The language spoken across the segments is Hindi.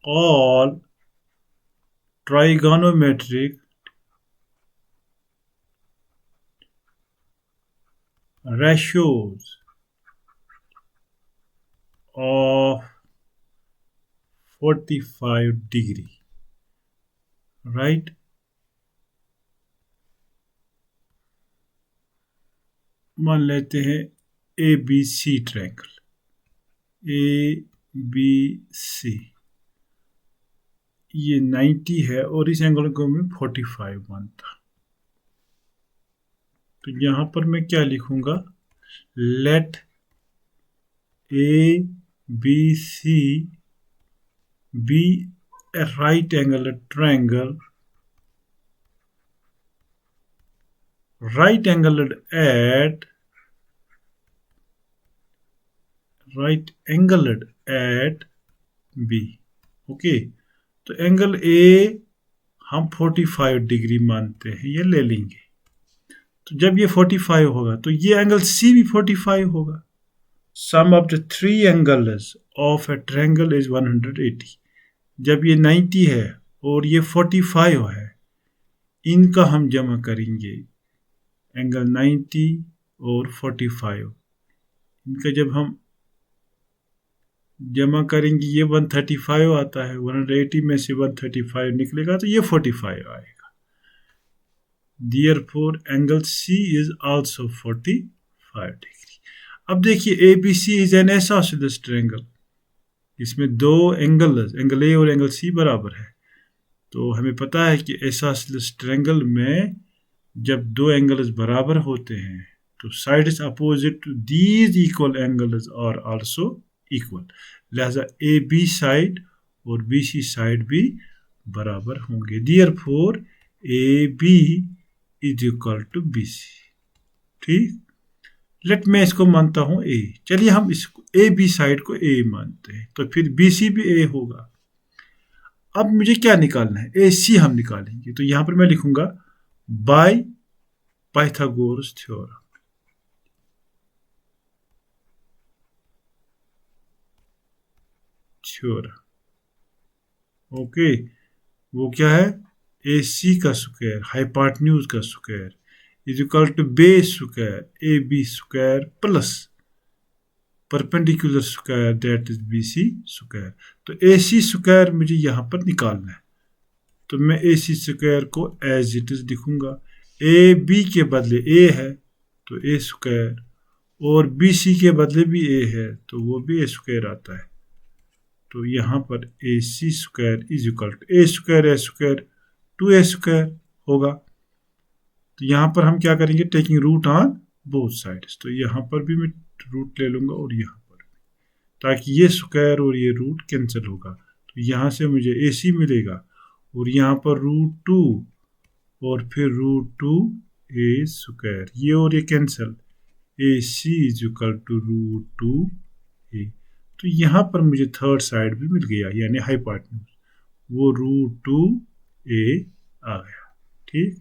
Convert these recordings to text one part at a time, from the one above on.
all trigonometric ratios of 45 degree, right? मान लेते हैं A B C triangle, A B C, ये 90 है और इस एंगल को मैं 45 मानता। तो यहां पर मैं क्या लिखूंगा, let A B C be a right angle triangle, right angled at B। Okay, तो एंगल ए हम 45 डिग्री मानते हैं, ये ले लेंगे। तो जब ये 45 होगा तो ये एंगल सी भी 45 होगा। Sum of the three angles of a triangle is 180। जब ये 90 है और ये 45 है, इनका हम जमा करेंगे, एंगल 90 और 45, इनका जब हम जमा करेंगे ये 135 आता है, 180 में से 135 निकलेगा तो ये 45 आएगा। Therefore angle C is also 45 degree. अब देखिए ABC is an isosceles triangle, इसमें दो एंगल ए और एंगल C बराबर है। तो हमें पता है कि आइसोसेलेस ट्रायंगल में जब दो एंगल्स बराबर होते हैं तो sides opposite to these equal angles are also equal, लिहाजा ए बी साइड और बी सी साइड भी बराबर होंगे। Therefore A B is equal to B C. ठीक, लेट मैं इसको मानता हूं ए। चलिए हम इसको ए बी साइड को ए मानते हैं, तो फिर बी सी भी ए होगा। अब मुझे क्या निकालना है, ए सी हम निकालेंगे। तो यहां पर मैं लिखूंगा बाय पाइथागोरस थ्योरम। ओके, वो क्या है, ए सी का स्क्वायर हाइपोटेन्यूज का square is equal to base square A B square plus perpendicular square that is B C square. तो ए सी स्क्वायर मुझे यहां पर निकालना है, तो मैं ए सी स्क्वायर को एज इट इज लिखूंगा। ए बी के बदले ए है तो ए स्क्वायर, और बी सी के बदले भी ए है तो वो भी ए स्क्वायर आता है। तो यहाँ पर A C square is equal to A square 2 A square होगा। तो यहाँ पर हम क्या करेंगे, taking root on both sides. तो यहाँ पर भी मैं रूट ले लूंगा और यहाँ पर भी, ताकि ये स्क्वायर और ये रूट कैंसिल होगा। तो यहाँ से मुझे ए सी मिलेगा और यहाँ पर √2 और फिर √2 ए स्क्वायर, ये और ये cancel, A C is equal to √2 a. तो यहाँ पर मुझे थर्ड साइड भी मिल गया, यानी हाइपोटेन्यूज, वो √2 ए आ गया। ठीक,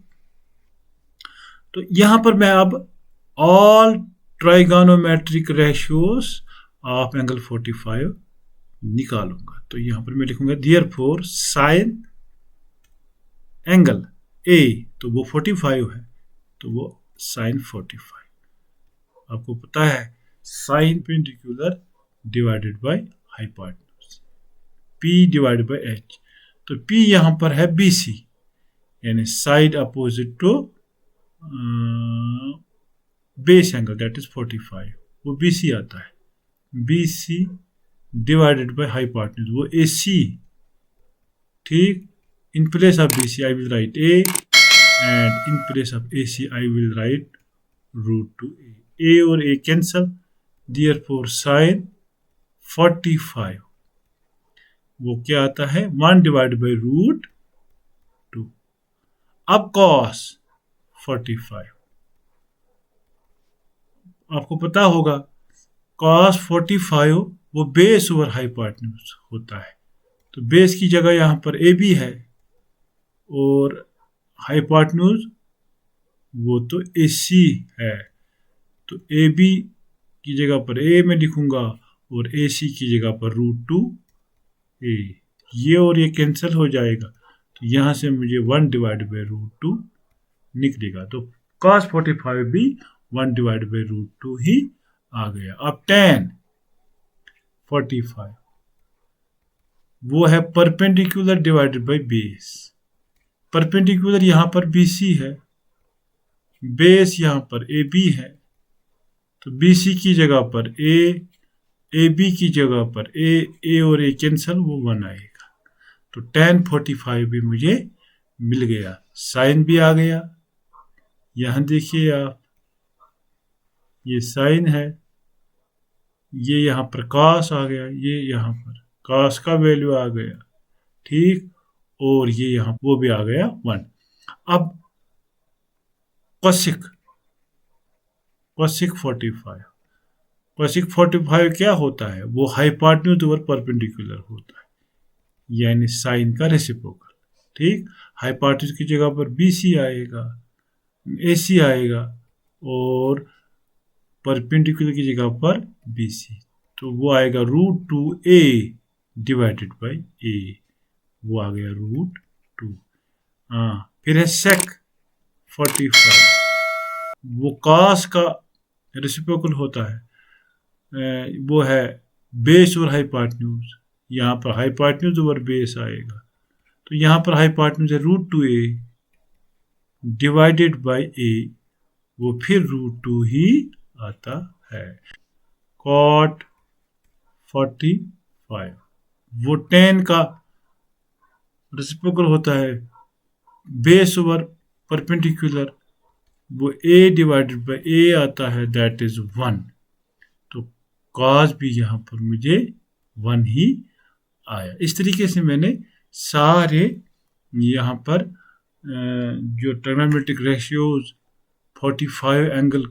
तो यहाँ पर मैं अब all trigonometric ratios of angle 45 निकालूंगा। तो यहाँ पर मैं लिखूंगा देयरफॉर साइन एंगल ए, तो वो 45 है, तो वो साइन 45। आपको पता है sine perpendicular divided by hypotenuse, P divided by H। तो P यहां पर है BC, यानी side opposite to base angle that is 45, वो BC आता है। BC डिवाइडेड बाय हाइपोटेन्यूज, वो AC। ठीक, in place of BC I will write A, and in place of AC I will write √2A। A और A cancel, therefore sin 45 वो क्या आता है, 1 डिवाइड बाई √2। अब cos 45, आपको पता होगा cos 45 वो बेस ओवर हाइपोटेन्यूज होता है। तो बेस की जगह यहां पर ए बी है और हाइपोटेन्यूज वो तो ए सी है। तो ए बी की जगह पर ए में लिखूंगा और ए सी की जगह पर √2 ए। ये और ये कैंसिल हो जाएगा, तो यहाँ से मुझे 1/√2 निकलेगा। तो cos 45 भी 1/√2 ही आ गया। अब tan 45 वो है perpendicular divided by base. Perpendicular यहाँ पर BC है, बेस यहाँ पर AB है, तो BC की जगह पर AB की जगह पर A और A कैंसल, वो 1 आएगा। तो tan 45 भी मुझे मिल गया। साइन भी आ गया, यहाँ देखिए आप, ये साइन है, ये यहाँ पर cos आ गया, ये यहाँ पर cos का वैल्यू आ गया, ठीक, और ये यहाँ वो भी आ गया 1। अब cosec 45 क्या होता है, वो हाइपोटेन्यूज ओवर परपेंडिकुलर होता है, यानी साइन का रेसिप्रोकल, ठीक। हाइपोटेन्यूज की जगह पर BC आएगा, AC आएगा, और परपेंडिकुलर की जगह पर BC, तो वो आएगा √2a डिवाइडेड बाय a, वो आ गया √2। हाँ, फिर है sec 45, वो cos का रेसिप्रोकल होता है, वो है बेस और हाइपोटेन्यूज, यहाँ पर हाइपोटेन्यूज ओवर बेस आएगा, तो यहाँ पर हाइपोटेन्यूज है √2a डिवाइडेड बाय a, वो फिर √2 ही आता है। cot 45 वो tan का रेसिप्रोकल होता है, बेस ओवर परपेंडिकुलर, वो a डिवाइडेड बाय a आता है, दैट इज 1। तो cos भी यहाँ पर मुझे 1 ही आया। इस तरीके से मैंने सारे यहाँ पर जो ट्रिग्नोमेट्रिक रेशियोज 45 एंगल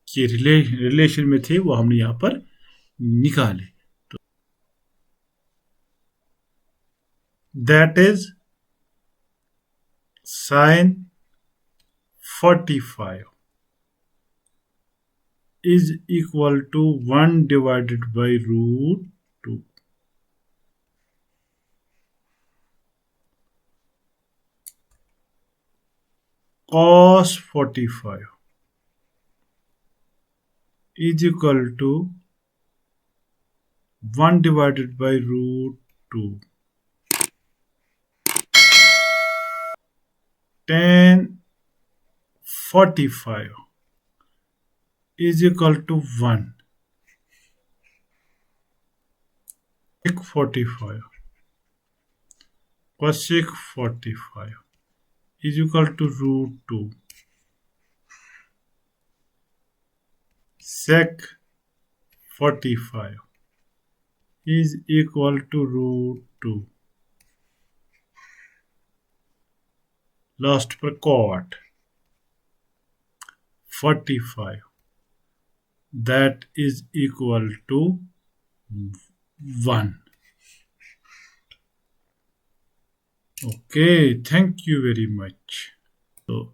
के रिलेशन में थे, वो हमने यहाँ पर निकाले। तो that is sin 45 is equal to 1 divided by √2. Cos 45 is equal to 1 divided by √2. Tan 45 is equal to 1. Sec 45 cosec 45 is equal to √2. Sec 45 is equal to √2. Last पर cot 45, that is equal to 1. Okay, thank you very much. So